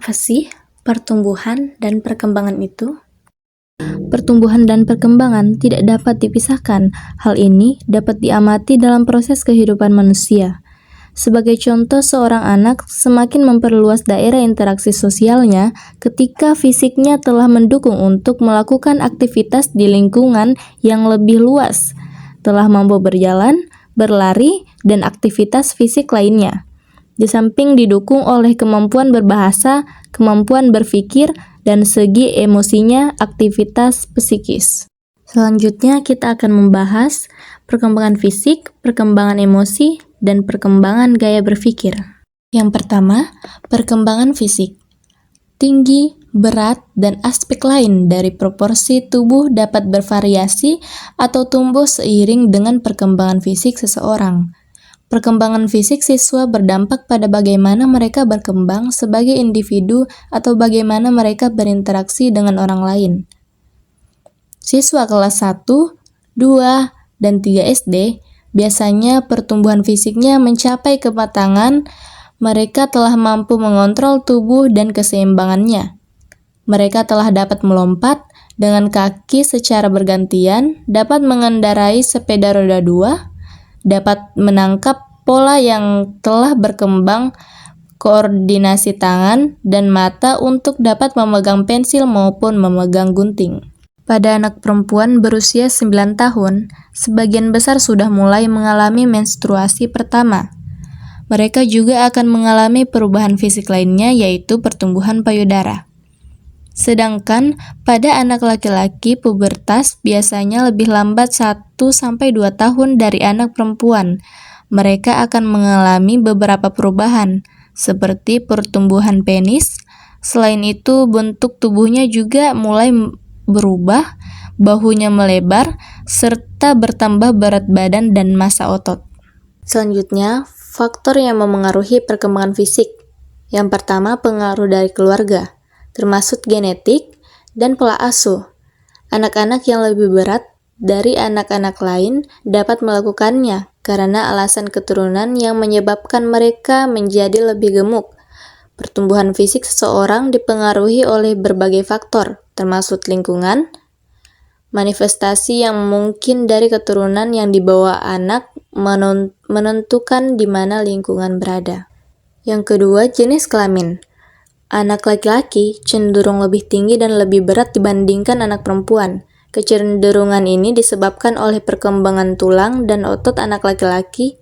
Apakah sih pertumbuhan dan perkembangan itu? Pertumbuhan dan perkembangan tidak dapat dipisahkan. Hal ini dapat diamati dalam proses kehidupan manusia. Sebagai contoh, seorang anak semakin memperluas daerah interaksi sosialnya ketika fisiknya telah mendukung untuk melakukan aktivitas di lingkungan yang lebih luas, telah mampu berjalan, berlari, dan aktivitas fisik lainnya. Di samping didukung oleh kemampuan berbahasa, kemampuan berpikir, dan segi emosinya, aktivitas psikis. Selanjutnya kita akan membahas perkembangan fisik, perkembangan emosi, dan perkembangan gaya berpikir. Yang pertama, perkembangan fisik. Tinggi, berat, dan aspek lain dari proporsi tubuh dapat bervariasi atau tumbuh seiring dengan perkembangan fisik seseorang. Perkembangan fisik siswa berdampak pada bagaimana mereka berkembang sebagai individu atau bagaimana mereka berinteraksi dengan orang lain. Siswa kelas 1, 2, dan 3 SD biasanya pertumbuhan fisiknya mencapai kematangan, mereka telah mampu mengontrol tubuh dan keseimbangannya. Mereka telah dapat melompat dengan kaki secara bergantian, dapat mengendarai sepeda roda 2, dapat menangkap pola yang telah berkembang, koordinasi tangan dan mata untuk dapat memegang pensil maupun memegang gunting. Pada anak perempuan berusia 9 tahun, sebagian besar sudah mulai mengalami menstruasi pertama. Mereka juga akan mengalami perubahan fisik lainnya, yaitu pertumbuhan payudara. Sedangkan pada anak laki-laki, pubertas biasanya lebih lambat 1-2 tahun dari anak perempuan. Mereka akan mengalami beberapa perubahan, seperti pertumbuhan penis. Selain itu, bentuk tubuhnya juga mulai berubah, bahunya melebar, serta bertambah berat badan dan massa otot. Selanjutnya, faktor yang memengaruhi perkembangan fisik. Yang pertama, pengaruh dari keluarga, termasuk genetik dan pola asuh. Anak-anak yang lebih berat dari anak-anak lain dapat melakukannya karena alasan keturunan yang menyebabkan mereka menjadi lebih gemuk. Pertumbuhan fisik seseorang dipengaruhi oleh berbagai faktor, termasuk lingkungan, manifestasi yang mungkin dari keturunan yang dibawa anak menentukan di mana lingkungan berada. Yang kedua, jenis kelamin. Anak laki-laki cenderung lebih tinggi dan lebih berat dibandingkan anak perempuan. Kecenderungan ini disebabkan oleh perkembangan tulang dan otot anak laki-laki.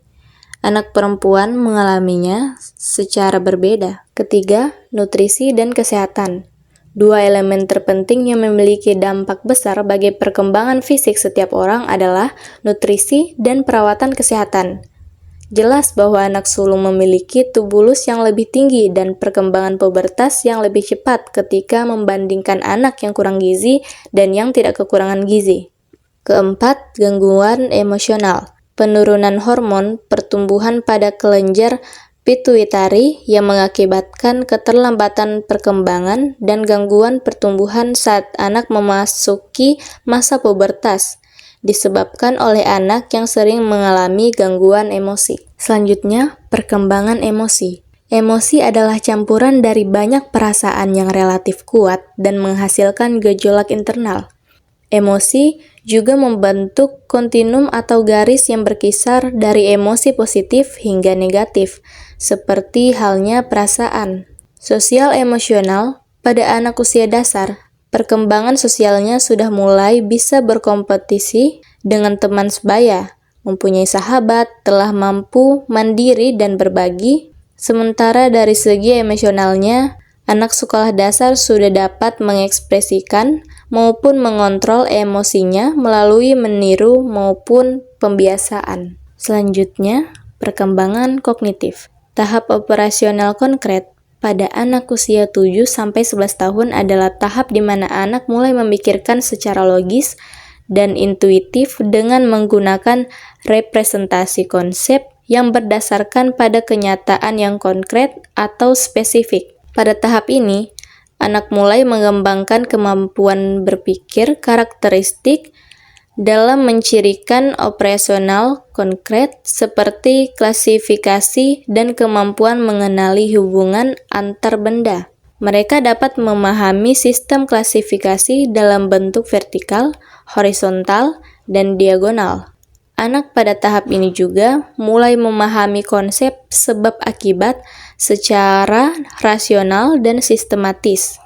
Anak perempuan mengalaminya secara berbeda. Ketiga, nutrisi dan kesehatan. Dua elemen terpenting yang memiliki dampak besar bagi perkembangan fisik setiap orang adalah nutrisi dan perawatan kesehatan. Jelas bahwa anak sulung memiliki tubulus yang lebih tinggi dan perkembangan pubertas yang lebih cepat ketika membandingkan anak yang kurang gizi dan yang tidak kekurangan gizi. Keempat, gangguan emosional. Penurunan hormon pertumbuhan pada kelenjar pituitari yang mengakibatkan keterlambatan perkembangan dan gangguan pertumbuhan saat anak memasuki masa pubertas, disebabkan oleh anak yang sering mengalami gangguan emosi. Selanjutnya, perkembangan emosi. Emosi adalah campuran dari banyak perasaan yang relatif kuat dan menghasilkan gejolak internal. Emosi juga membentuk kontinum atau garis yang berkisar dari emosi positif hingga negatif, seperti halnya perasaan. Sosial emosional, pada anak usia dasar, perkembangan sosialnya sudah mulai bisa berkompetisi dengan teman sebaya, mempunyai sahabat, telah mampu mandiri dan berbagi. Sementara dari segi emosionalnya, anak sekolah dasar sudah dapat mengekspresikan maupun mengontrol emosinya melalui meniru maupun pembiasaan. Selanjutnya, perkembangan kognitif. Tahap operasional konkret pada anak usia 7-11 tahun adalah tahap di mana anak mulai memikirkan secara logis dan intuitif dengan menggunakan representasi konsep yang berdasarkan pada kenyataan yang konkret atau spesifik. Pada tahap ini, anak mulai mengembangkan kemampuan berpikir karakteristik dalam mencirikan operasional konkret seperti klasifikasi dan kemampuan mengenali hubungan antar benda. Mereka dapat memahami sistem klasifikasi dalam bentuk vertikal, horizontal, dan diagonal. Anak pada tahap ini juga mulai memahami konsep sebab akibat secara rasional dan sistematis.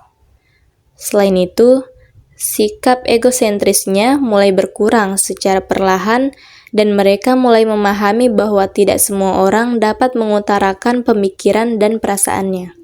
Selain itu, sikap egosentrisnya mulai berkurang secara perlahan dan mereka mulai memahami bahwa tidak semua orang dapat mengutarakan pemikiran dan perasaannya.